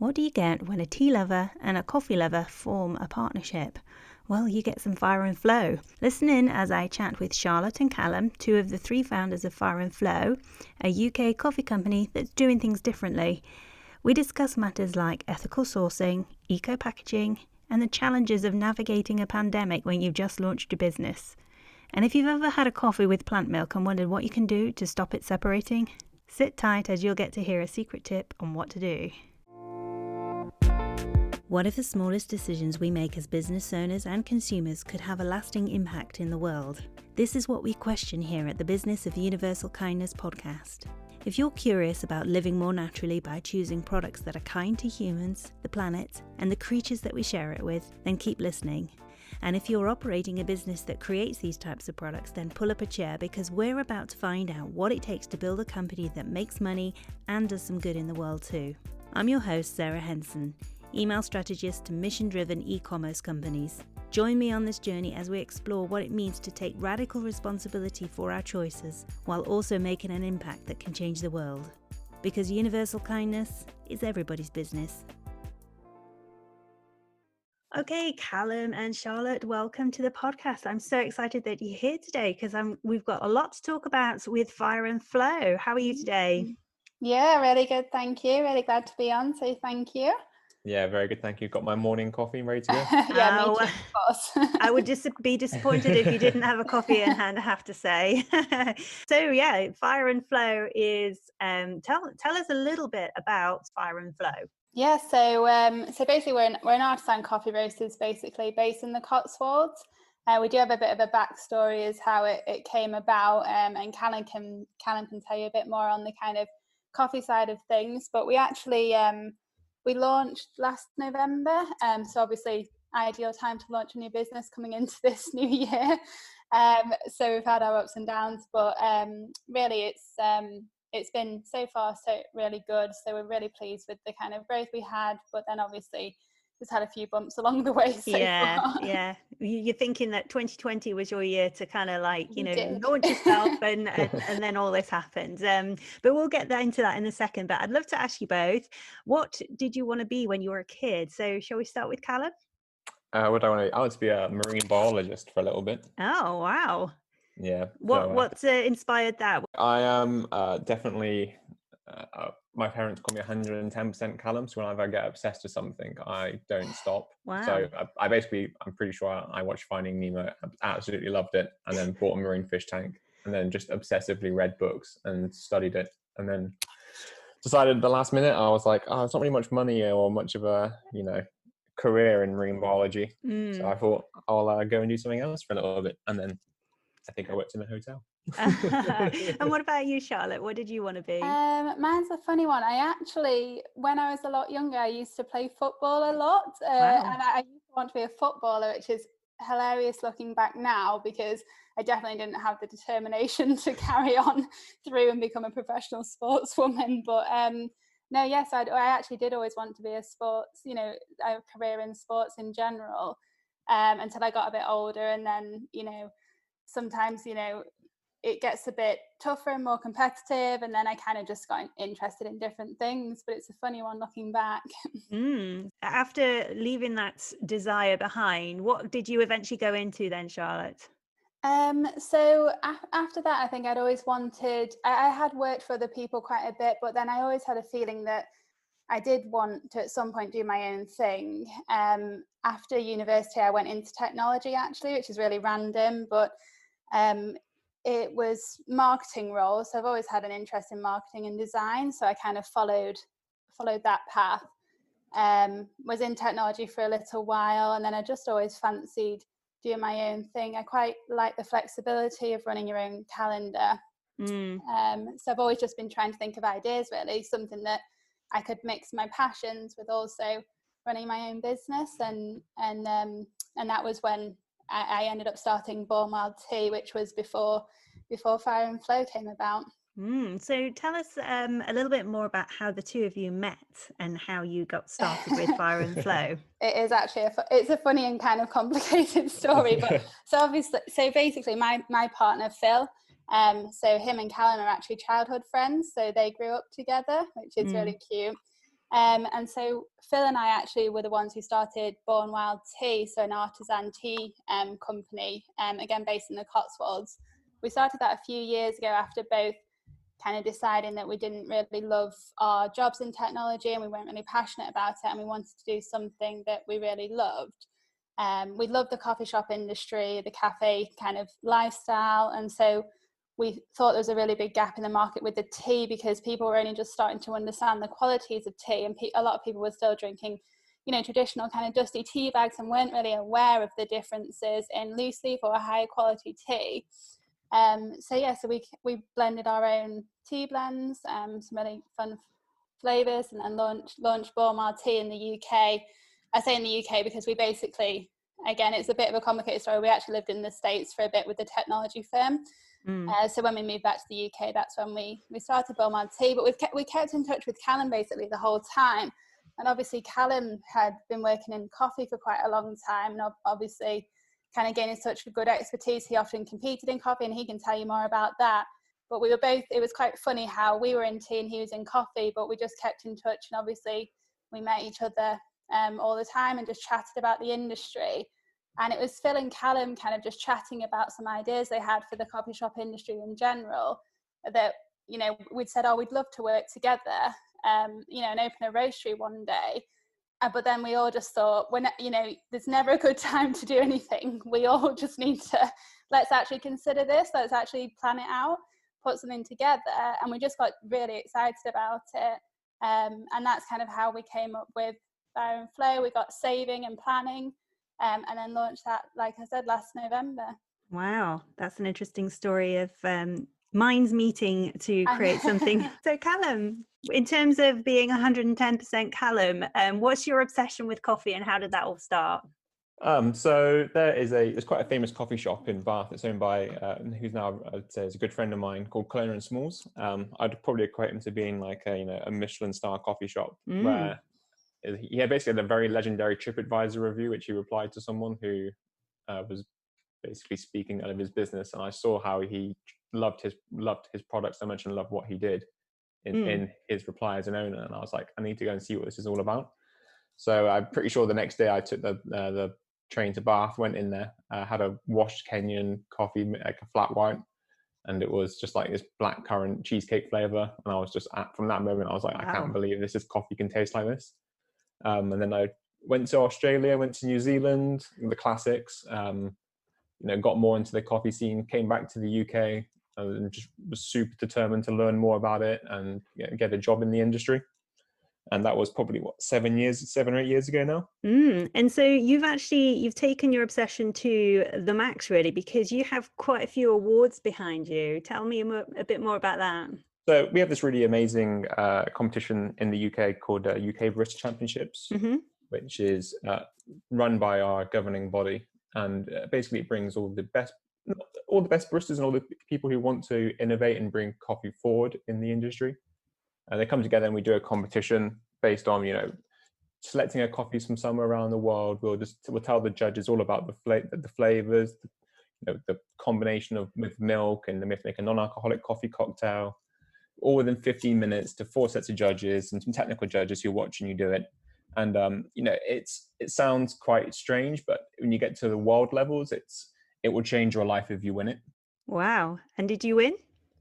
What do you get when a tea lover and a coffee lover form a partnership? Well, you get some fire and flow. Listen in as I chat with Charlotte and Callum, two of the three founders of Fire and Flow, a UK coffee company that's doing things differently. We discuss matters like ethical sourcing, eco-packaging, and the challenges of navigating a pandemic when you've just launched your business. And if you've ever had a coffee with plant milk and wondered what you can do to stop it separating, sit tight as you'll get to hear a secret tip on what to do. What if the smallest decisions we make as business owners and consumers could have a lasting impact in the world? This is what we question here at the Business of Universal Kindness podcast. If you're curious about living more naturally by choosing products that are kind to humans, the planet, and the creatures that we share it with, then keep listening. And if you're operating a business that creates these types of products, then pull up a chair because we're about to find out what it takes to build a company that makes money and does some good in the world too. I'm your host, Sarah Henson, email strategist to mission-driven e-commerce companies. Join me on this journey as we explore what it means to take radical responsibility for our choices while also making an impact that can change the world. Because universal kindness is everybody's business. Okay, Callum and Charlotte, welcome to the podcast. I'm so excited that you're here today because we've got a lot to talk about with Fire and Flow. How are you today? Yeah, really good. Thank you. Really glad to be on. So thank you. Yeah, very good. Thank you. Got my morning coffee ready to go. Yeah, me too, of course. I would just be disappointed if you didn't have a coffee in hand, I have to say. So yeah, Fire and Flow is, tell us a little bit about Fire and Flow. Yeah, so basically we're an artisan coffee roasters, basically based in the Cotswolds. We do have a bit of a backstory as how it came about, and Callum can tell you a bit more on the kind of coffee side of things. But we actually we launched last November, so obviously ideal time to launch a new business coming into this new year. So we've had our ups and downs, but really it's been so far so really good. So we're really pleased with the kind of growth we had, but then obviously just had a few bumps along the way so far. Yeah. You're thinking that 2020 was your year to kind of like, launch yourself and then all this happened. But we'll get into that in a second. But I'd love to ask you both, what did you want to be when you were a kid? So shall we start with Callum? What do I want to be? I want to be a marine biologist for a little bit. Oh, wow. Yeah. What's inspired that? I am definitely, my parents call me 110% Callum, so whenever I get obsessed with something, I don't stop. Wow. So I'm pretty sure I watched Finding Nemo, absolutely loved it, and then bought a marine fish tank, and then just obsessively read books and studied it, and then decided at the last minute, I was like, it's not really much money or much of a, career in marine biology. So I thought I'll go and do something else for a little bit, and then I think I worked in a hotel. And what about you, Charlotte? What did you want to be? Mine's a funny one. I actually, when I was a lot younger, I used to play football a lot. Wow. And I used to want to be a footballer, which is hilarious looking back now, because I definitely didn't have the determination to carry on through and become a professional sportswoman. But no, yes, I actually did always want to be a career in sports in general, until I got a bit older. And then, sometimes, it gets a bit tougher and more competitive, and then I kind of just got interested in different things. But it's a funny one looking back. After leaving that desire behind, what did you eventually go into then, Charlotte? So after that, I think I'd always wanted, I had worked for other people quite a bit, but then I always had a feeling that I did want to at some point do my own thing. After university, I went into technology actually, which is really random, but it was marketing roles. So I've always had an interest in marketing and design, so I kind of followed that path. Was in technology for a little while, and then I just always fancied doing my own thing. I quite like the flexibility of running your own calendar. So I've always just been trying to think of ideas, really, something that I could mix my passions with also running my own business, and that was when I ended up starting Born Wild Tea, which was before Fire and Flow came about. So tell us a little bit more about how the two of you met and how you got started with Fire and Flow. It is actually it's a funny and kind of complicated story, but so basically my partner Phil, so him and Callum are actually childhood friends, so they grew up together, which is really cute. And so Phil and I actually were the ones who started Born Wild Tea, so an artisan tea company, again based in the Cotswolds. We started that a few years ago after both kind of deciding that we didn't really love our jobs in technology and we weren't really passionate about it, and we wanted to do something that we really loved. We love the coffee shop industry, the cafe kind of lifestyle, and so we thought there was a really big gap in the market with the tea, because people were only just starting to understand the qualities of tea, and a lot of people were still drinking, you know, traditional kind of dusty tea bags and weren't really aware of the differences in loose leaf or high quality tea. So we blended our own tea blends, some really fun flavors, and then launched Born Wild Tea in the UK. I say in the UK because we basically, again, it's a bit of a complicated story. We actually lived in the States for a bit with the technology firm. So when we moved back to the UK, that's when we started Born Wild Tea. But we kept in touch with Callum basically the whole time. And obviously Callum had been working in coffee for quite a long time, and obviously kind of gained such good expertise. He often competed in coffee, and he can tell you more about that. But we were both, it was quite funny how we were in tea and he was in coffee, but we just kept in touch, and obviously we met each other all the time and just chatted about the industry. And it was Phil and Callum kind of just chatting about some ideas they had for the coffee shop industry in general, that, you know, we'd said, oh, we'd love to work together, you know, and open a roastery one day. But then we all just thought, you know, there's never a good time to do anything. We all just need to, let's actually consider this. Let's actually plan it out, put something together. And we just got really excited about it. And that's kind of how we came up with Fire and Flow. We got saving and planning, and then launched that, like I said, last November. Wow, that's an interesting story of minds meeting to create something. So Callum, in terms of being 110% Callum, what's your obsession with coffee and how did that all start? So there's quite a famous coffee shop in Bath. It's owned by who's now, I'd say, is a good friend of mine, called Clone and Smalls. I'd probably equate him to being like a Michelin star coffee shop, where he had basically a very legendary TripAdvisor review, which he replied to someone who was basically speaking out of his business, and I saw how he loved his products so much and loved what he did in his reply as an owner, and I was like, I need to go and see what this is all about. So I'm pretty sure the next day I took the train to Bath, went in there, had a washed Kenyan coffee, like a flat white, and it was just like this blackcurrant cheesecake flavor, and I was just from that moment I was like, wow, I can't believe coffee can taste like this. And then I went to Australia, went to New Zealand, the classics, got more into the coffee scene, came back to the UK, and just was super determined to learn more about it and get a job in the industry. And that was probably 7 or 8 years ago now. And so you've taken your obsession to the max, really, because you have quite a few awards behind you. Tell me a bit more about that. So we have this really amazing competition in the UK called UK Barista Championships, which is run by our governing body, and basically it brings all the best baristas and all the people who want to innovate and bring coffee forward in the industry. And they come together and we do a competition based on selecting a coffees from somewhere around the world. We'll tell the judges all about the flavors, the combination with milk, and they make a non-alcoholic coffee cocktail, all within 15 minutes to 4 sets of judges and some technical judges who are watching you do it. And it sounds quite strange, but when you get to the world levels, it will change your life if you win it. Wow. And did you win?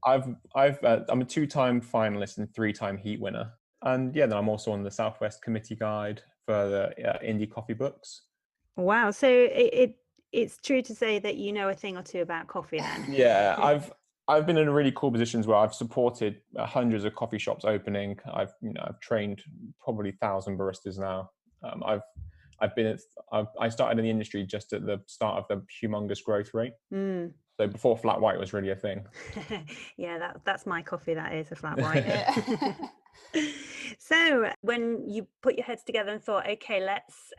I'm a 2-time finalist and 3-time heat winner. And then I'm also on the Southwest Committee Guide for the indie coffee books. Wow. So it's true to say that you know a thing or two about coffee then? Yeah, I've been in really cool positions where I've supported hundreds of coffee shops opening. I've trained probably 1,000 baristas now. I started in the industry just at the start of the humongous growth rate. So before flat white was really a thing. Yeah, that's my coffee. That is a flat white. So when you put your heads together and thought, okay, let's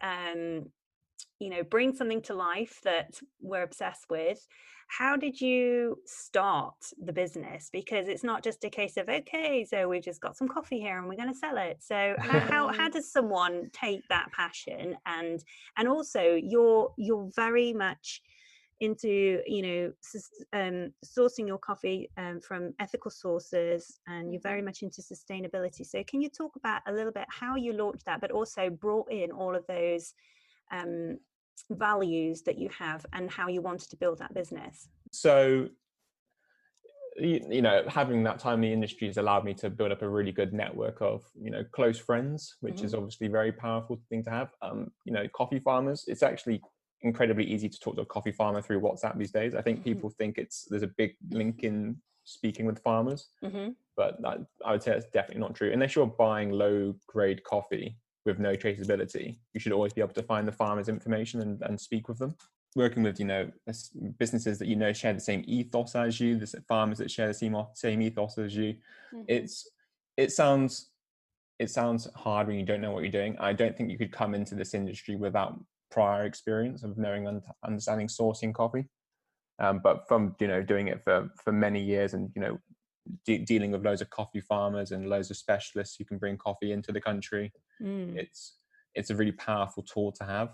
bring something to life that we're obsessed with, how did you start the business? Because it's not just a case of, okay, so we've just got some coffee here and we're going to sell it. So how does someone take that passion and also you're very much into, sourcing your coffee from ethical sources, and you're very much into sustainability. So can you talk about a little bit how you launched that, but also brought in all of those values that you have and how you wanted to build that business? So, having that time in the industry has allowed me to build up a really good network of, close friends, which is obviously a very powerful thing to have. Coffee farmers, it's actually incredibly easy to talk to a coffee farmer through WhatsApp these days. I think people think there's a big link in speaking with farmers, but I would say that's definitely not true. Unless you're buying low grade coffee with no traceability, you should always be able to find the farmer's information and speak with them. Working with, businesses that, share the same ethos as you, the farmers that share the same ethos as you. It sounds hard when you don't know what you're doing. I don't think you could come into this industry without prior experience of knowing and understanding sourcing coffee. But from, doing it for many years and, dealing with loads of coffee farmers and loads of specialists who can bring coffee into the country, it's a really powerful tool to have.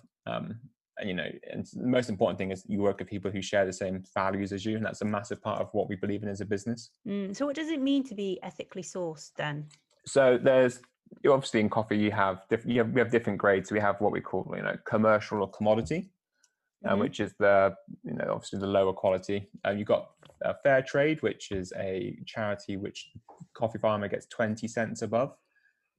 And the most important thing is you work with people who share the same values as you, and that's a massive part of what we believe in as a business. So what does it mean to be ethically sourced then? So obviously in coffee we have different grades. So we have what we call commercial or commodity, which is obviously the lower quality. You've got fair trade, which is a charity which coffee farmer gets 20 cents above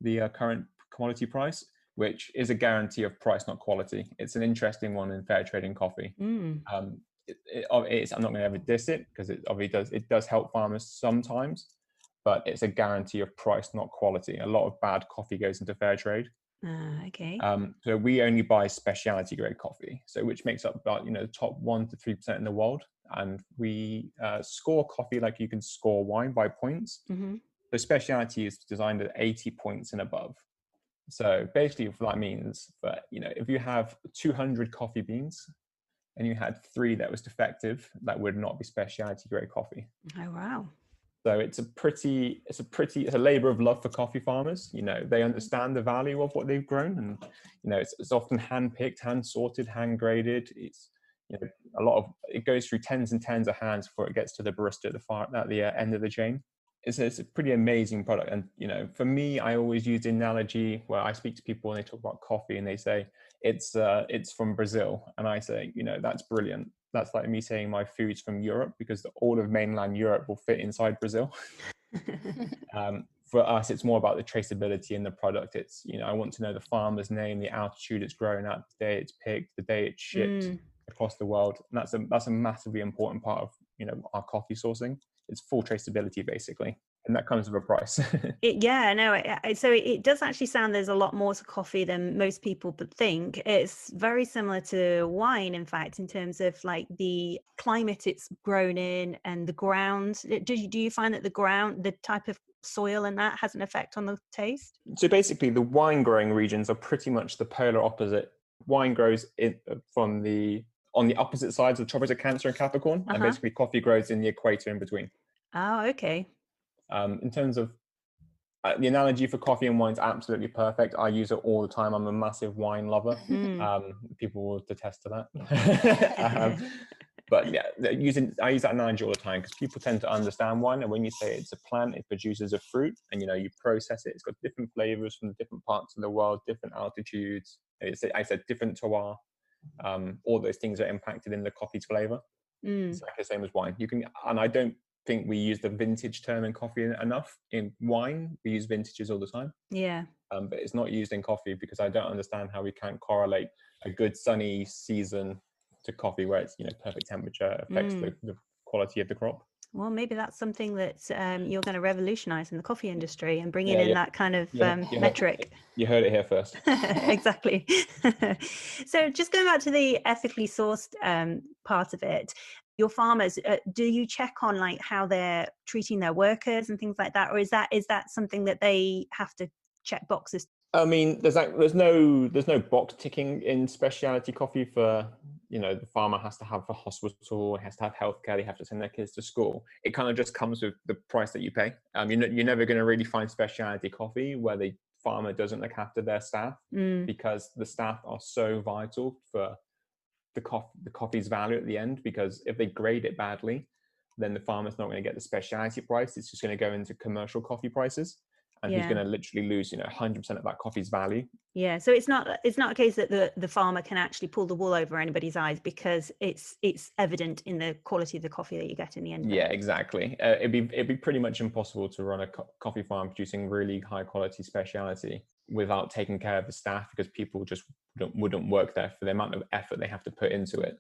the current commodity price, which is a guarantee of price, not quality. It's an interesting one in fair trading coffee. I'm not going to ever diss it because it does help farmers sometimes, but it's a guarantee of price, not quality. A lot of bad coffee goes into fair trade. Okay. So we only buy specialty grade coffee, which makes up about the top 1 to 3% in the world, and we score coffee like you can score wine by points. The specialty is designed at 80 points and above. So basically what that means, but if you have 200 coffee beans and you had 3 that was defective, that would not be specialty grade coffee. Oh wow. So it's a labor of love for coffee farmers. They understand the value of what they've grown, and it's often hand picked, hand sorted, hand graded. It's it goes through tens and tens of hands before it gets to the barista at the end of the chain. It's a pretty amazing product. And for me, I always use the analogy where I speak to people and they talk about coffee and they say it's from Brazil, and I say that's brilliant. That's like me saying my food's from Europe, because all of mainland Europe will fit inside Brazil. For us, it's more about the traceability in the product. It's I want to know the farmer's name, the altitude it's grown at, the day it's picked, the day it's shipped across the world. And that's a massively important part of our coffee sourcing. It's full traceability basically, and that comes with a price. So it does actually sound there's a lot more to coffee than most people would think. It's very similar to wine, in fact, in terms of like the climate it's grown in and the ground. Do you find that the type of soil and that has an effect on the taste? So basically the wine growing regions are pretty much the polar opposite. Wine grows on the opposite sides of the tropics of Cancer and Capricorn, and basically coffee grows in the equator in between. Oh, okay. In terms of the analogy for coffee and wine is absolutely perfect. I use it all the time. I'm a massive wine lover. People will detest to that. But yeah, I use that analogy all the time because people tend to understand wine. And when you say it's a plant, it produces a fruit, and you process it. It's got different flavors from different parts of the world, different altitudes. I said different terroir. All those things are impacted in the coffee's flavor. It's like the same as wine. And I don't think we use the vintage term in coffee enough. In wine, we use vintages all the time. Yeah. But it's not used in coffee because I don't understand how we can't correlate a good sunny season to coffee where it's perfect temperature affects the quality of the crop. Well, maybe that's something that you're going to revolutionize in the coffee industry and bringing in that kind of metric. You heard it here first. Exactly. So just going back to the ethically sourced part of it, your farmers, do you check on like how they're treating their workers and things like that? Or is that something that they have to check boxes? I mean, there's no box ticking in specialty coffee for, the farmer has to have a hospital, has to have healthcare, they have to send their kids to school. It kind of just comes with the price that you pay. You're never going to really find specialty coffee where the farmer doesn't look after their staff, because the staff are so vital for the coffee's value at the end, because if they grade it badly, then the farmer's not going to get the specialty price. It's just going to go into commercial coffee prices, and he's going to literally lose 100% of that coffee's value. Yeah, so it's not a case that the farmer can actually pull the wool over anybody's eyes, because it's evident in the quality of the coffee that you get in the end. Yeah, exactly. It'd be pretty much impossible to run a coffee farm producing really high quality specialty without taking care of the staff, because people just wouldn't work there for the amount of effort they have to put into it.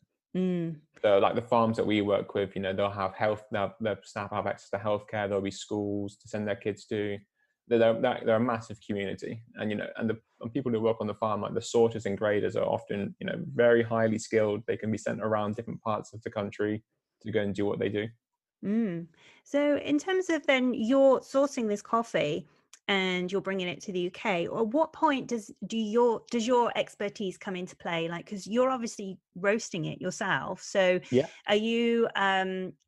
So like the farms that we work with, they'll have their staff have access to healthcare. There'll be schools to send their kids to. They're a massive community, and and the people who work on the farm, like the sorters and graders, are often very highly skilled. They can be sent around different parts of the country to go and do what they do. So in terms of then you're sourcing this coffee and you're bringing it to the UK, or what point does your expertise come into play? Like, because you're obviously roasting it yourself, so are you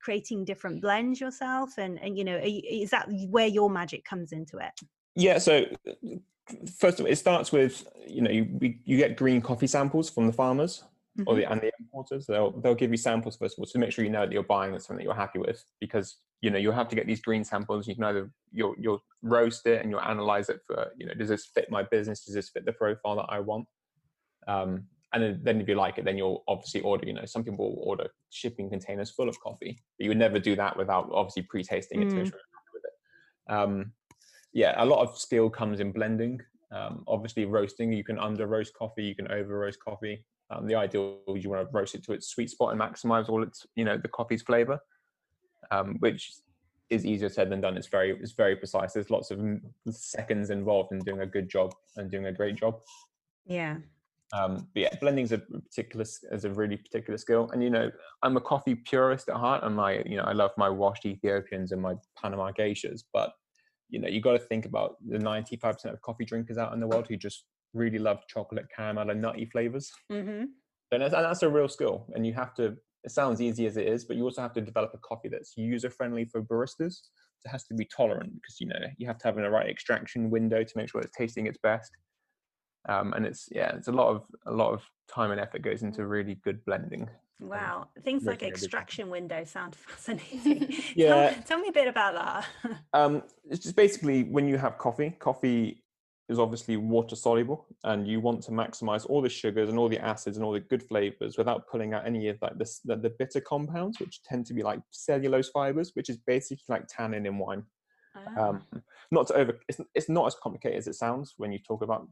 creating different blends yourself, and is that where your magic comes into it? Yeah, so first of all, it starts with you get green coffee samples from the farmers and the importers. They'll give you samples first of all to make sure that you're buying something that you're happy with, because you'll have to get these green samples. You can either you'll roast it and you'll analyze it for does this fit my business, does this fit the profile that I want, and then if you like it, then you'll obviously order. Some people will order shipping containers full of coffee, but you would never do that without obviously pre-tasting it to make sure you're happy with it. A lot of skill comes in blending. Obviously roasting, you can under roast coffee, you can over roast coffee. The ideal is you want to roast it to its sweet spot and maximize all its the coffee's flavor, which is easier said than done. It's very precise. There's lots of seconds involved in doing a good job and doing a great job. But blending is a really particular skill. And I'm a coffee purist at heart, and I love my washed Ethiopians and my Panama geishas, but you got to think about the 95% of coffee drinkers out in the world who just really love chocolate, caramel, and nutty flavors. And that's a real skill. And you have to. It sounds easy as it is, but you also have to develop a coffee that's user friendly for baristas. It has to be tolerant, because you have to have the right extraction window to make sure it's tasting its best. And it's a lot of time and effort goes into really good blending. Wow, things like extraction window sound fascinating. Tell me a bit about that. It's just basically when you have coffee is obviously water soluble, and you want to maximize all the sugars and all the acids and all the good flavors without pulling out any of the bitter compounds, which tend to be like cellulose fibers, which is basically like tannin in wine. It's not as complicated as it sounds when you talk about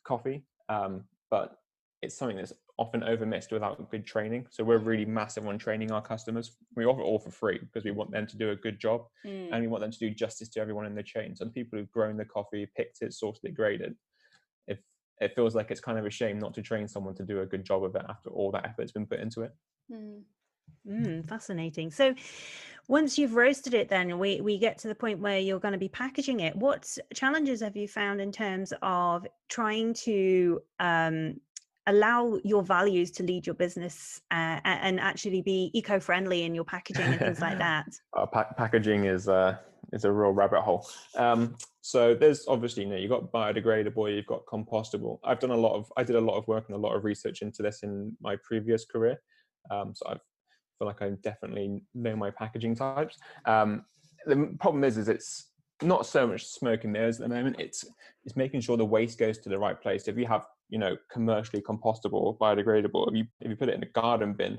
coffee, but it's something that's often overmissed without good training. So we're really massive on training our customers. We offer it all for free because we want them to do a good job, and we want them to do justice to everyone in the chain. Some people who've grown the coffee, picked it, sourced it, graded. If it feels like it's kind of a shame not to train someone to do a good job of it after all that effort's been put into it. Fascinating. So once you've roasted it, then we get to the point where you're going to be packaging it. What challenges have you found in terms of trying to allow your values to lead your business and actually be eco-friendly in your packaging and things like that? Packaging is a real rabbit hole. So there's obviously, you've got biodegradable, you've got compostable. I did a lot of work and a lot of research into this in my previous career. So I feel like I definitely know my packaging types. The problem is it's not so much smoke and mirrors at the moment. It's making sure the waste goes to the right place. If you have commercially compostable or biodegradable, if you put it in a garden bin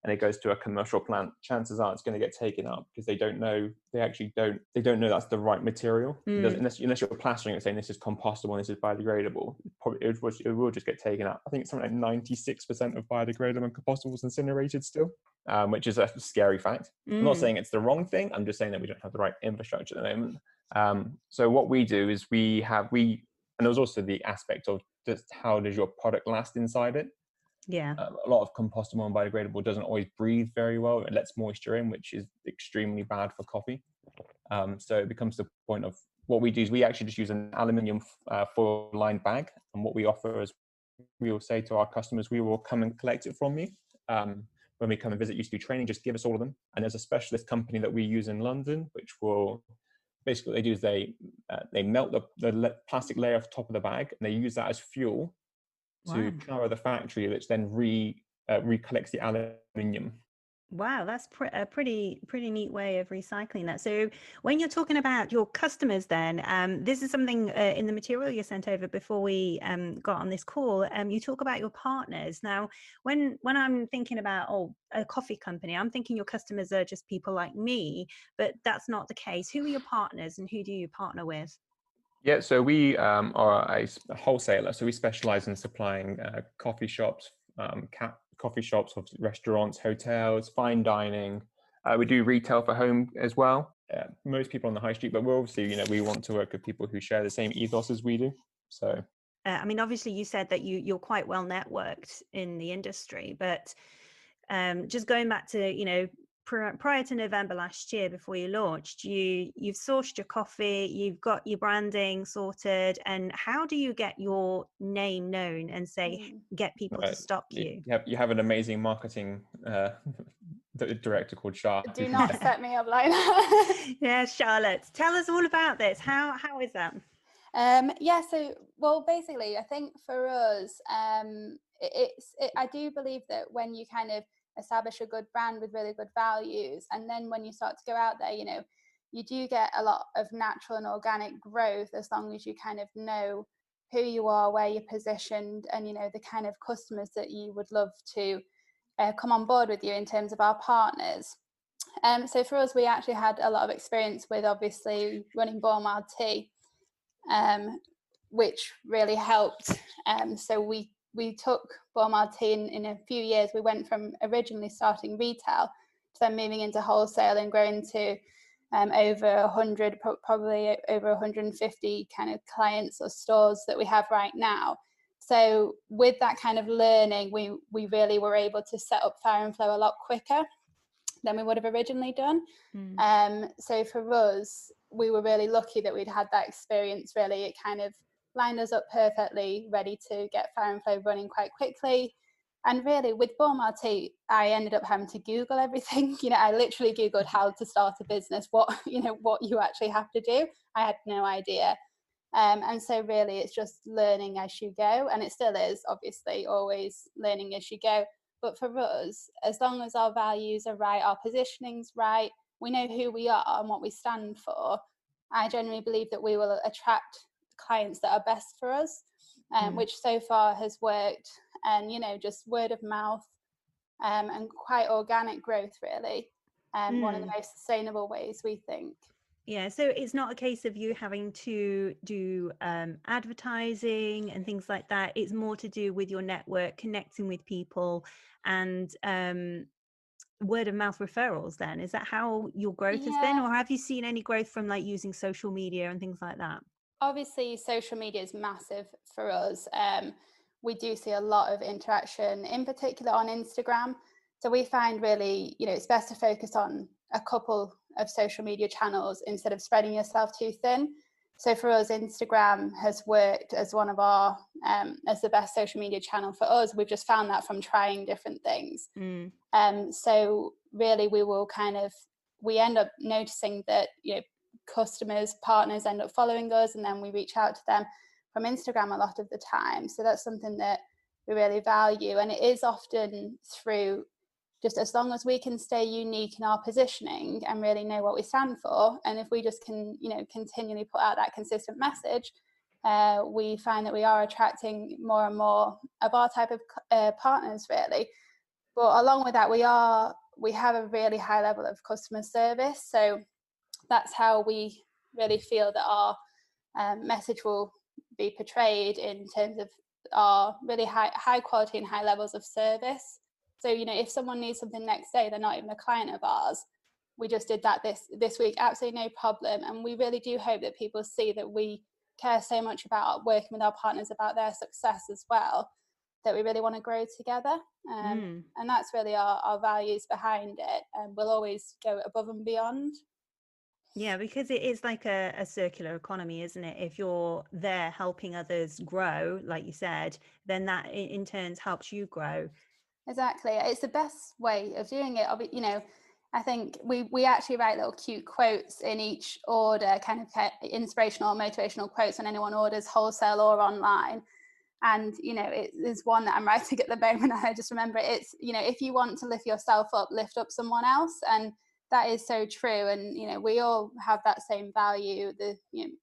and it goes to a commercial plant, chances are it's going to get taken out because they don't know that's the right material. Unless you're plastering it saying this is compostable and this is biodegradable, it will just get taken out. I think it's something like 96% of biodegradable and compostable is incinerated still, which is a scary fact. I'm not saying it's the wrong thing. I'm just saying that we don't have the right infrastructure at the moment. So what we do is and there's also the aspect of just how does your product last inside it. A lot of compostable and biodegradable doesn't always breathe very well. It lets moisture in, which is extremely bad for coffee. So it becomes the point of what we do is we actually just use an aluminium foil lined bag, and what we offer is we will say to our customers, we will come and collect it from you when we come and visit you to do training. Just give us all of them. And there's a specialist company that we use in London, which will basically what they do is they melt the plastic layer off the top of the bag, and they use that as fuel to power the factory, which then recollects the aluminium. Wow, that's a pretty neat way of recycling that. So when you're talking about your customers, then this is something in the material you sent over before we got on this call. You talk about your partners. Now, when I'm thinking about a coffee company, I'm thinking your customers are just people like me, but that's not the case. Who are your partners, and who do you partner with? Yeah, so we are a wholesaler. So we specialize in supplying coffee shops, coffee shops, restaurants, hotels, fine dining. We do retail for home as well. Most people on the high street, but we're obviously, we want to work with people who share the same ethos as we do. So, I mean, obviously, you said that you're quite well networked in the industry, but just going back to prior to November last year, before you launched, you've sourced your coffee, you've got your branding sorted, and how do you get your name known and get people to stop you? You have an amazing marketing director called Charlotte. Do not set me up like that. Yeah, Charlotte, tell us all about this. How is that? Basically, I think for us, I do believe that when you kind of establish a good brand with really good values, and then when you start to go out there, you do get a lot of natural and organic growth, as long as you kind of know who you are, where you're positioned, and the kind of customers that you would love to come on board with you in terms of our partners. So for us, we actually had a lot of experience with obviously running Born Wild Tea, which really helped. So we took Born Wild Tea in a few years. We went from originally starting retail to then moving into wholesale and growing to over 100, probably over 150 kind of clients or stores that we have right now. So with that kind of learning, we really were able to set up Fire and Flow a lot quicker than we would have originally done. So for us, we were really lucky that we'd had that experience. Really, it kind of lined us up perfectly, ready to get Fire and Flow running quite quickly. And really, with Born Wild Tea, I ended up having to Google everything. I literally Googled how to start a business, what you actually have to do. I had no idea. And so really, it's just learning as you go. And it still is, obviously, always learning as you go. But for us, as long as our values are right, our positioning's right, we know who we are and what we stand for, I genuinely believe that we will attract clients that are best for us, which so far has worked. And, just word of mouth and quite organic growth, really. One of the most sustainable ways, we think. Yeah, so it's not a case of you having to do advertising and things like that. It's more to do with your network, connecting with people, and word of mouth referrals. Then is that how your growth has been, or have you seen any growth from like using social media and things like that? Obviously, social media is massive for us. We do see a lot of interaction, in particular on Instagram. So we find really, it's best to focus on a couple of social media channels instead of spreading yourself too thin. So for us, Instagram has worked as one of our, as the best social media channel for us. We've just found that from trying different things. So really we end up noticing that, customers, partners end up following us, and then we reach out to them from Instagram a lot of the time. So that's something that we really value. And it is often through, just as long as we can stay unique in our positioning and really know what we stand for, and if we just can, continually put out that consistent message, we find that we are attracting more and more of our type of partners, really. But along with that, we have a really high level of customer service. So that's how we really feel that our message will be portrayed, in terms of our really high quality and high levels of service. So, if someone needs something next day, they're not even a client of ours. We just did that this week, absolutely no problem. And we really do hope that people see that we care so much about working with our partners, about their success as well, that we really want to grow together. And that's really our values behind it. And we'll always go above and beyond. Yeah, because it is like a circular economy, isn't it? If you're there helping others grow, like you said, then that in turn helps you grow. Exactly. It's the best way of doing it. I think we actually write little cute quotes in each order, kind of inspirational or motivational quotes when anyone orders wholesale or online. And, there's one that I'm writing at the moment, and I just remember it. It's, if you want to lift yourself up, lift up someone else. And that is so true. And, we all have that same value,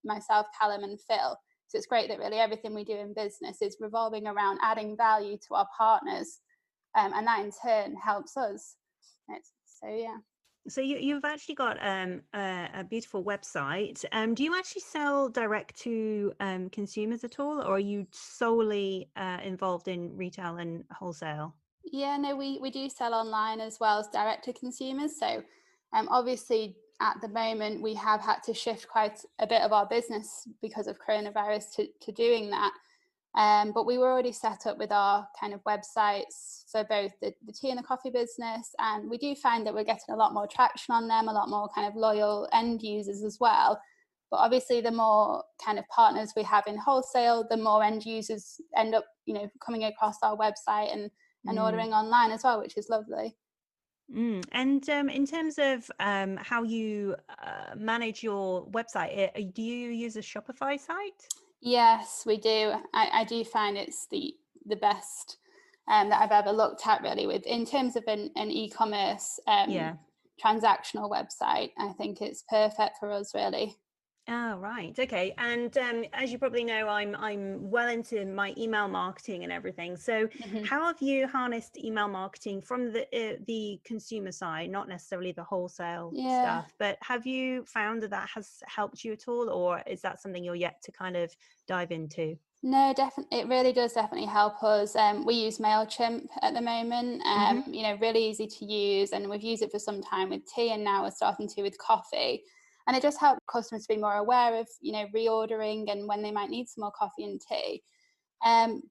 myself, Callum and Phil. So it's great that really everything we do in business is revolving around adding value to our partners. And that in turn helps us. So you've actually got a beautiful website. Do you actually sell direct to consumers at all, or are you solely involved in retail and wholesale? Yeah, no, we do sell online as well as direct to consumers. So obviously at the moment we have had to shift quite a bit of our business because of coronavirus to doing that. But we were already set up with our kind of websites for both the tea and the coffee business. And we do find that we're getting a lot more traction on them, a lot more kind of loyal end users as well. But obviously the more kind of partners we have in wholesale, the more end users end up, coming across our website and ordering online as well, which is lovely. And in terms of how you manage your website, do you use a Shopify site? Yes, we do. I do find it's the best that I've ever looked at, really, in terms of an e-commerce transactional website. I think it's perfect for us, really. Oh, right. Okay. And as you probably know, I'm well into my email marketing and everything. So how have you harnessed email marketing from the consumer side, not necessarily the wholesale stuff, but have you found that has helped you at all, or is that something you're yet to kind of dive into? No, definitely. It really does definitely help us. We use MailChimp at the moment, really easy to use, and we've used it for some time with tea, and now we're starting to with coffee. And it just helps customers to be more aware of, reordering and when they might need some more coffee and tea.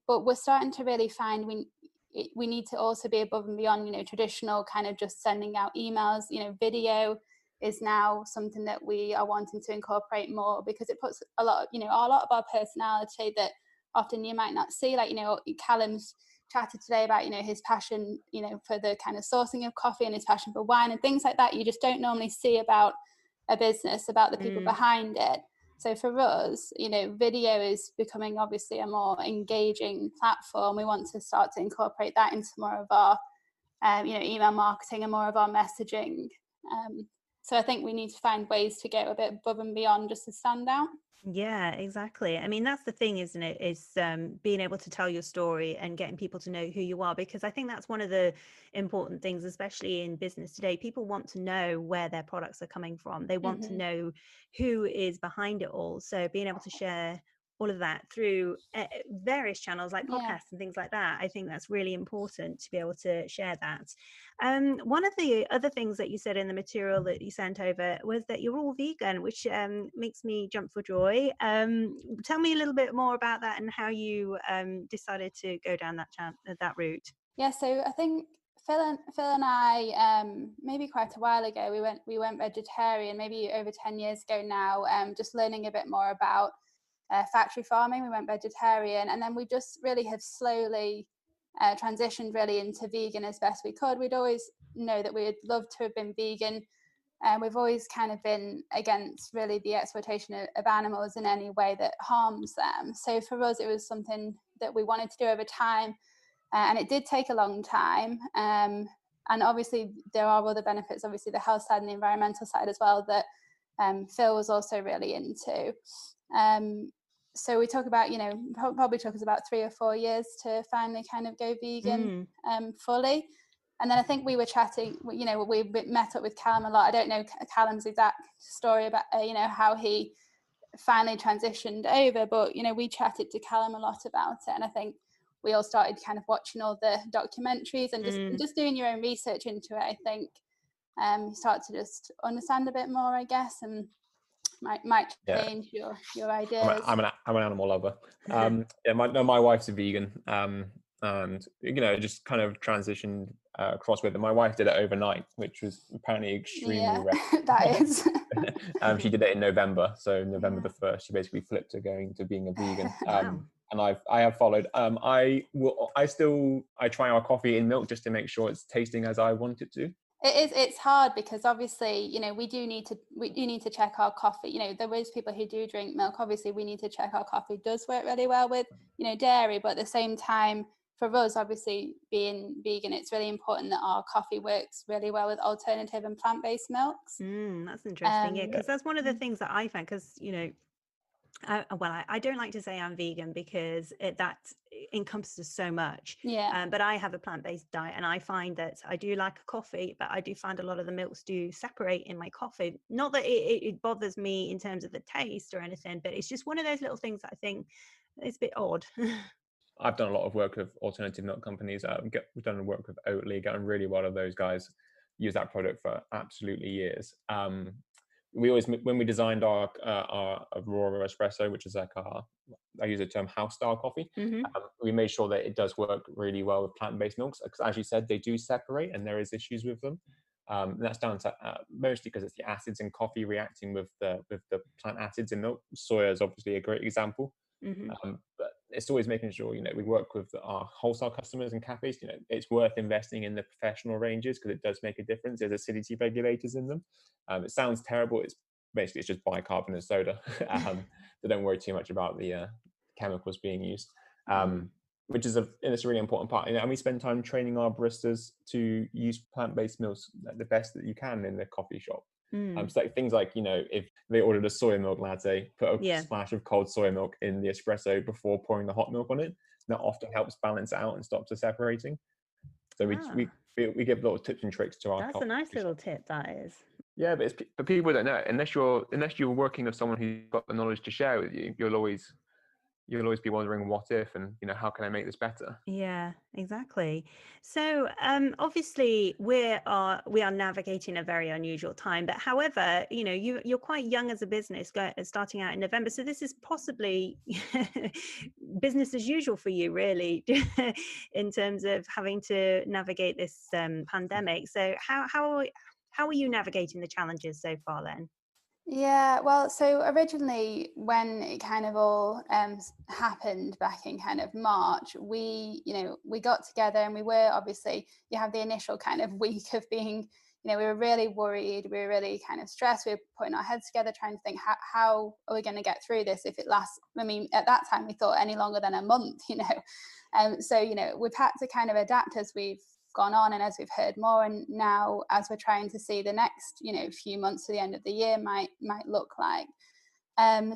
But we're starting to really find we need to also be above and beyond, traditional kind of just sending out emails. Video is now something that we are wanting to incorporate more, because it puts a lot of our personality that often you might not see. Like, Callum's chatted today about, his passion, for the kind of sourcing of coffee and his passion for wine and things like that. You just don't normally see about a business, about the people behind it. So for us, video is becoming obviously a more engaging platform. We want to start to incorporate that into more of our, email marketing and more of our messaging. So I think we need to find ways to go a bit above and beyond just to stand out. Yeah, exactly. I mean, that's the thing, isn't it? Is being able to tell your story and getting people to know who you are, because I think that's one of the important things, especially in business today. People want to know where their products are coming from. They want to know who is behind it all. So being able to share all of that through various channels like podcasts and things like that, I think that's really important to be able to share that. One of the other things that you said in the material that you sent over was that you're all vegan, which makes me jump for joy. Tell me a little bit more about that and how you decided to go down that route. Yeah, so I think Phil and I, maybe quite a while ago, we went vegetarian, maybe over 10 years ago now, just learning a bit more about factory farming. We went vegetarian, and then we just really have slowly transitioned really into vegan as best we could. We'd always know that we'd love to have been vegan, and we've always kind of been against really the exploitation of animals in any way that harms them. So for us, it was something that we wanted to do over time, and it did take a long time. And obviously there are other benefits, obviously the health side and the environmental side as well, that Phil was also really into. So we talk about, probably took us about 3 or 4 years to finally kind of go vegan fully. And then I think we were chatting, we met up with Callum a lot. I don't know Callum's exact story about, how he finally transitioned over, but, we chatted to Callum a lot about it. And I think we all started kind of watching all the documentaries and just doing your own research into it. I think you start to just understand a bit more, I guess, and might change your ideas. I'm an animal lover. My wife's a vegan, and just kind of transitioned across with it. My wife did it overnight, which was apparently extremely rare. That is. She did it in November, so November the 1st, she basically flipped to going to being a vegan. And I have followed. I try our coffee in milk just to make sure it's tasting as I want it to. It's hard because obviously, we do need to check our coffee. There is people who do drink milk. Obviously, we need to check our coffee does work really well with, dairy, but at the same time, for us, obviously being vegan, it's really important that our coffee works really well with alternative and plant-based milks. That's interesting. Yeah, Um, because that's one of the things that I found, because I don't like to say I'm vegan because that encompasses so much. yeah. But I have a plant-based diet, and I find that I do like a coffee, but I do find a lot of the milks do separate in my coffee. Not that it bothers me in terms of the taste or anything, but it's just one of those little things that I think is a bit odd. I've done a lot of work with alternative milk companies. We've done work with Oatly, gotten really well of those guys. Use that product for absolutely years. We always, when we designed our Aurora espresso, which is like I use the term house style coffee, we made sure that it does work really well with plant-based milks, because as you said, they do separate and there is issues with them. And that's down to mostly because it's the acids in coffee reacting with the plant acids in milk. Soya is obviously a great example. But it's always making sure, we work with our wholesale customers and cafes. It's worth investing in the professional ranges because it does make a difference. There's acidity regulators in them. It sounds terrible. It's just bicarbonate soda. So don't worry too much about the chemicals being used, which is it's a really important part. And we spend time training our baristas to use plant-based milks the best that you can in the coffee shop. So things like, if they ordered a soy milk latte, put a splash of cold soy milk in the espresso before pouring the hot milk on it. That often helps balance it out and stops the separating. So we give little tips and tricks to our. That's a nice little tip, that is. Yeah, but people don't know it. Unless you're working with someone who's got the knowledge to share with you, you'll always be wondering what if, and how can I make this better? Yeah, exactly. So obviously we are navigating a very unusual time, but however, you're quite young as a business starting out in November, so this is possibly business as usual for you, really, in terms of having to navigate this pandemic. So how are you navigating the challenges so far then? Yeah, well, so originally when it kind of all happened back in kind of March, we got together, and we were, obviously, you have the initial kind of week of being, we were really worried, we were really kind of stressed, we were putting our heads together trying to think, how are we going to get through this if it lasts, at that time we thought any longer than a month, so we've had to kind of adapt as we've gone on and as we've heard more, and now as we're trying to see the next few months to the end of the year might look like.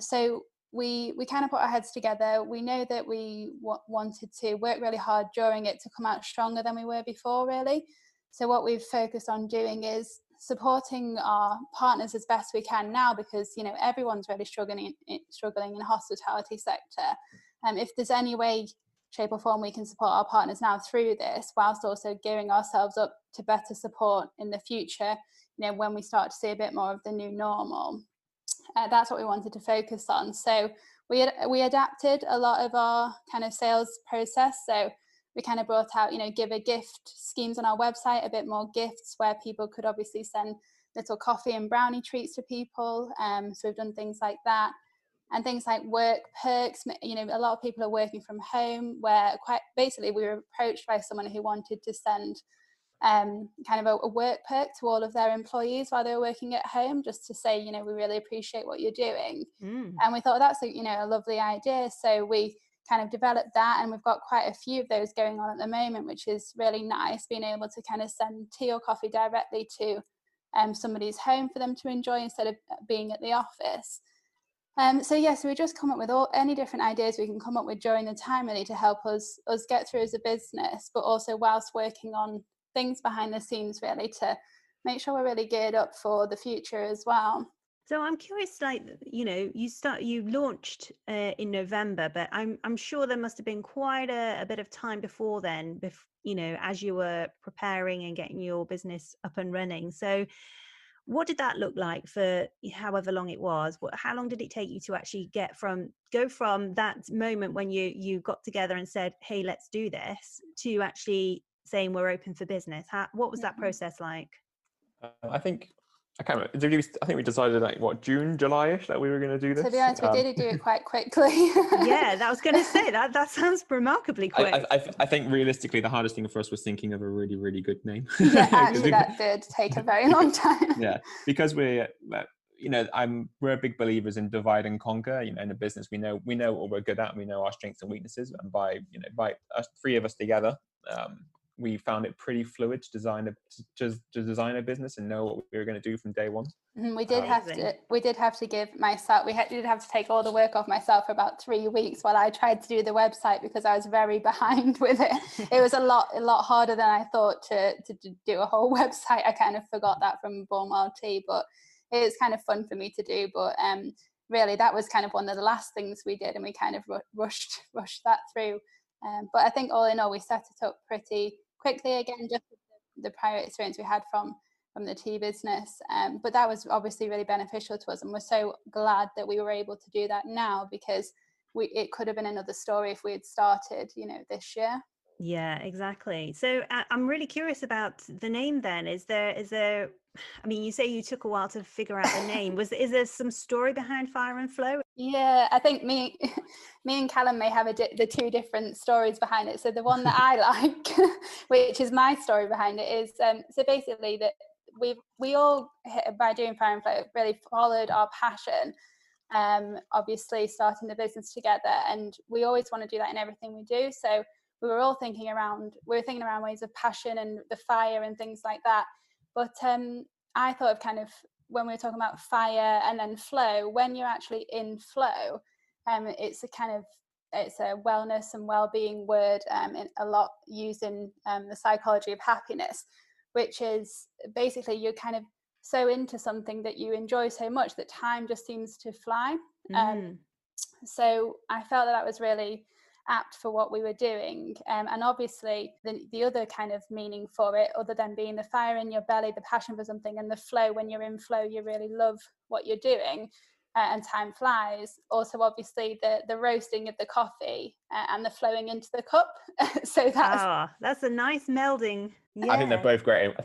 So we kind of put our heads together. We know that we wanted to work really hard during it to come out stronger than we were before, really. So what we've focused on doing is supporting our partners as best we can now, because everyone's really struggling in the hospitality sector. If there's any way, shape or form we can support our partners now through this, whilst also gearing ourselves up to better support in the future, when we start to see a bit more of the new normal. That's what we wanted to focus on. So we adapted a lot of our kind of sales process. So we kind of brought out, give a gift schemes on our website, a bit more gifts where people could obviously send little coffee and brownie treats to people. So we've done things like that. And things like work perks, a lot of people are working from home, where quite basically we were approached by someone who wanted to send kind of a work perk to all of their employees while they were working at home, just to say, we really appreciate what you're doing. And we thought that's a lovely idea. So we kind of developed that, and we've got quite a few of those going on at the moment, which is really nice, being able to kind of send tea or coffee directly to somebody's home for them to enjoy instead of being at the office. So we just come up with any different ideas we can come up with during the time, really, to help us get through as a business, but also whilst working on things behind the scenes, really, to make sure we're really geared up for the future as well. So I'm curious, you launched in November, but I'm sure there must have been quite a bit of time before then, as you were preparing and getting your business up and running. So what did that look like for however long it was? How long did it take you to actually go from that moment when you got together and said, hey, let's do this, to actually saying we're open for business? What was that process like? I think I can't remember. I think we decided like June, July-ish that we were going to do this. To be honest, we did do it quite quickly. Yeah, that was going to say that sounds remarkably quick. I think realistically, the hardest thing for us was thinking of a really, really good name. Yeah, actually, that did take a very long time. Yeah, because we're a big believers in divide and conquer. In a business, we know what we're good at, and we know our strengths and weaknesses, and by us, three of us together, we found it pretty fluid to design a business and know what we were going to do from day one. We did have to give myself, did have to take all the work off myself for about 3 weeks while I tried to do the website, because I was very behind with it. It was a lot harder than I thought to do a whole website. I kind of forgot that from Bournemouth Tea, but it was kind of fun for me to do. But really, that was kind of one of the last things we did, and we kind of rushed that through. But I think all in all, we set it up pretty quickly, again, just the prior experience we had from the tea business. But that was obviously really beneficial to us, and we're so glad that we were able to do that now, because it could have been another story if we had started, this year. Yeah, exactly. So I'm really curious about the name then. Is there, I mean, you say you took a while to figure out the name. Is there some story behind Fire and Flow? Yeah, I think me and Callum may have the two different stories behind it. So the one that I like, which is my story behind it, is so basically that we all, by doing Fire and Flow, really followed our passion. Obviously starting the business together, and we always want to do that in everything we do. So we were all thinking around ways of passion and the fire and things like that. But I thought of kind of, when we were talking about fire and then flow, when you're actually in flow, it's a wellness and well-being word, a lot used in the psychology of happiness, which is basically you're kind of so into something that you enjoy so much that time just seems to fly. So I felt that was really apt for what we were doing, and obviously the other kind of meaning for it, other than being the fire in your belly, the passion for something, and the flow, when you're in flow you really love what you're doing, and time flies. Also obviously the roasting of the coffee, and the flowing into the cup. So that's a nice melding. Yeah. I think they're both great.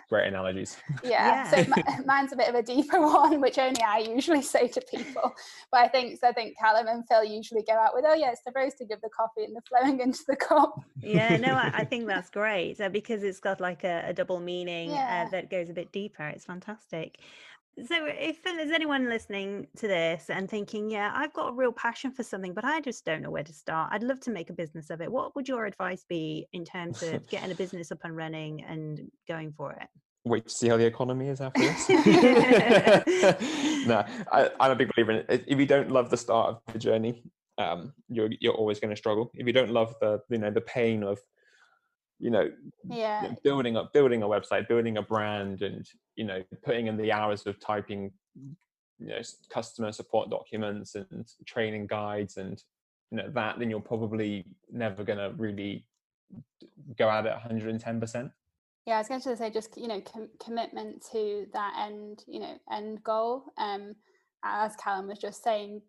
Great analogies. Yeah. So mine's a bit of a deeper one, which only I usually say to people. But I think Callum and Phil usually go out with, oh yeah, it's the roasting of the coffee and the flowing into the cup. Yeah, no, I think that's great, because it's got like a double meaning that goes a bit deeper. It's fantastic. So if there's anyone listening to this and thinking, yeah, I've got a real passion for something, but I just don't know where to start, I'd love to make a business of it, what would your advice be in terms of getting a business up and running and going for it? Wait to see how the economy is after this. No, I'm a big believer in it. If you don't love the start of the journey, you're always going to struggle. If you don't love the pain of building a website, building a brand, and putting in the hours of typing customer support documents and training guides and that, then you're probably never going to really go at it 110%. Yeah, I was going to say just commitment to that end goal. As Callum was just saying,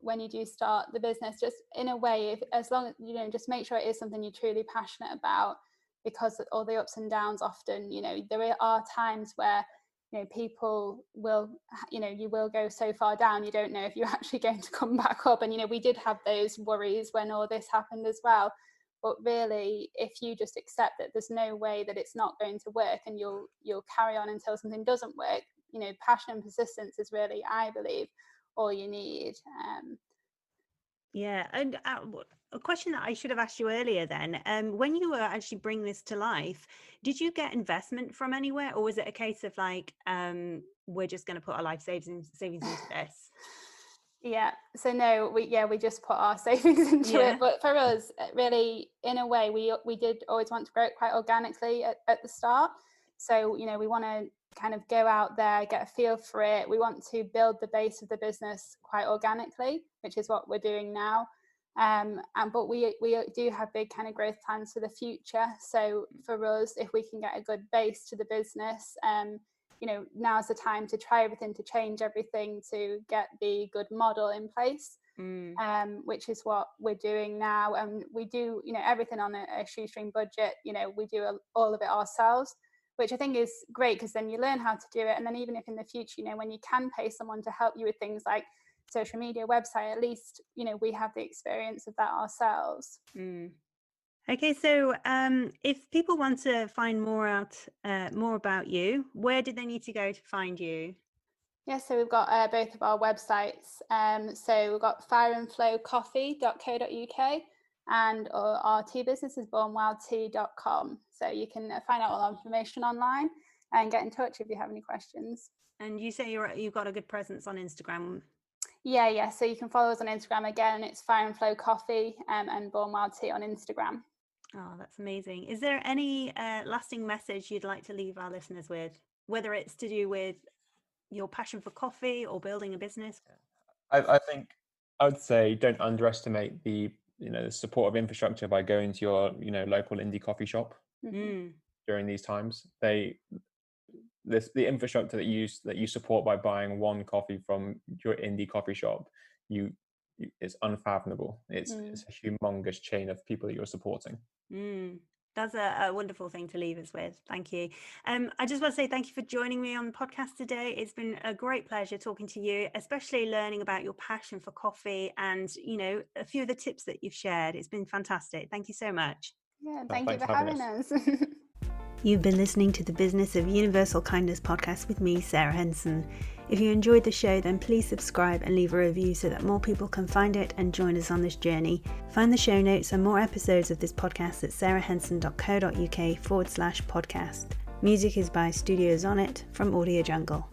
when you do start the business, just in a way, as long as just make sure it is something you're truly passionate about, because all the ups and downs often, there are times where people will, you will go so far down, you don't know if you're actually going to come back up. And we did have those worries when all this happened as well. But really, if you just accept that there's no way that it's not going to work, and you'll carry on until something doesn't work, passion and persistence is really, I believe, all you need. Yeah, and a question that I should have asked you earlier then, when you were actually bringing this to life, did you get investment from anywhere, or was it a case of like, we're just going to put our life savings into this? Yeah, so no, we just put our savings into it. But for us, really, in a way, we did always want to grow it quite organically at the start. So we want to kind of go out there, get a feel for it. We want to build the base of the business quite organically, which is what we're doing now. But we do have big kind of growth plans for the future. So for us, if we can get a good base to the business, now's the time to try everything, to change everything, to get the good model in place, which is what we're doing now. And we do, everything on a shoestring budget. We do all of it ourselves. which I think is great, because then you learn how to do it. And then even if in the future, when you can pay someone to help you with things like social media, website, at least, we have the experience of that ourselves. Okay, so if people want to find more about you, where do they need to go to find you? Yeah, so we've got both of our websites. So we've got fireandflowcoffee.co.uk, and our tea business is bornwildtea.com. So you can find out all our information online and get in touch if you have any questions. And you say you've got a good presence on Instagram. Yeah. So you can follow us on Instagram. Again, it's Fire and Flow Coffee and Born Wild Tea on Instagram. Oh, that's amazing. Is there any lasting message you'd like to leave our listeners with, whether it's to do with your passion for coffee or building a business? I think I would say don't underestimate the supportive infrastructure by going to your local indie coffee shop during these times. The infrastructure that you support by buying one coffee from your indie coffee shop, it's unfathomable. It's a humongous chain of people that you're supporting. That's a wonderful thing to leave us with. Thank you. I just want to say thank you for joining me on the podcast today. It's been a great pleasure talking to you, especially learning about your passion for coffee and, a few of the tips that you've shared. It's been fantastic. Thank you so much. Yeah, thank you for having us. You've been listening to the Business of Universal Kindness podcast with me, Sarah Henson. If you enjoyed the show, then please subscribe and leave a review so that more people can find it and join us on this journey. Find the show notes and more episodes of this podcast at sarahhenson.co.uk/podcast. Music is by Studios On It from Audio Jungle.